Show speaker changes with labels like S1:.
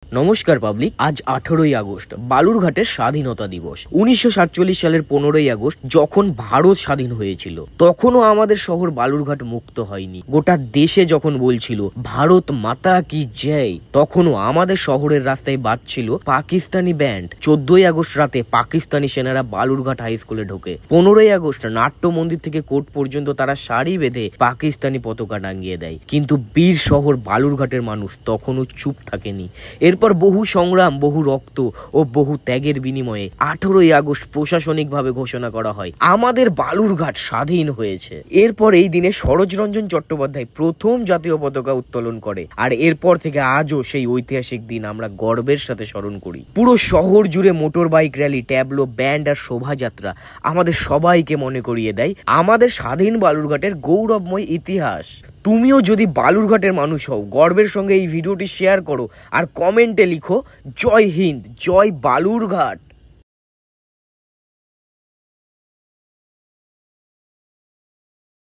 S1: নমস্কার পাবলিক। আজ 18ই আগস্ট বালুরঘাটের স্বাধীনতা দিবস। 1947 সালের 15ই আগস্ট যখন ভারত স্বাধীন হয়েছিল তখনও আমাদের শহর বালুরঘাট মুক্ত হয়নি। গোটা দেশে যখন বলছিল ভারত মাতা কি জয়, তখনও আমাদের শহরের রাস্তায় বাজছিল পাকিস্তানি ব্যান্ড। 14ই আগস্ট রাতে পাকিস্তানি সেনারা বালুরঘাট হাই স্কুলে ঢোকে। 15ই আগস্ট নাট্য মন্দির থেকে কোর্ট পর্যন্ত তারা সারি বেঁধে পাকিস্তানি পতাকা টাঙিয়ে দেয়। কিন্তু বীর শহর বালুরঘাটের মানুষ তখনও চুপ থাকেনি। এরপর বহু সংগ্রাম, বহু রক্ত ও বহু ত্যাগের বিনিময়ে 18ই আগস্ট প্রশাসনিকভাবে ঘোষণা করা হয় আমাদের বালুরঘাট স্বাধীন হয়েছে। এরপর এই দিনে সরোজরঞ্জন চট্টোপাধ্যায় প্রথম জাতীয় পতাকা উত্তোলন করে, আর এরপর থেকে আজও সেই ঐতিহাসিক দিন আমরা গর্বের সাথে স্মরণ করি। পুরো শহর জুড়ে motor bike rally, tableau, band আর শোভাযাত্রা আমাদের সবাইকে মনে করিয়ে দেয় আমাদের স্বাধীন বালুরঘাটের গৌরবময় ইতিহাস। তুমিও যদি বালুরঘাটের মানুষ হও, গর্বের সঙ্গে এই ভিডিওটি শেয়ার করো আর কমেন্টে লিখো জয় হিন্দ, জয় বালুরঘাট।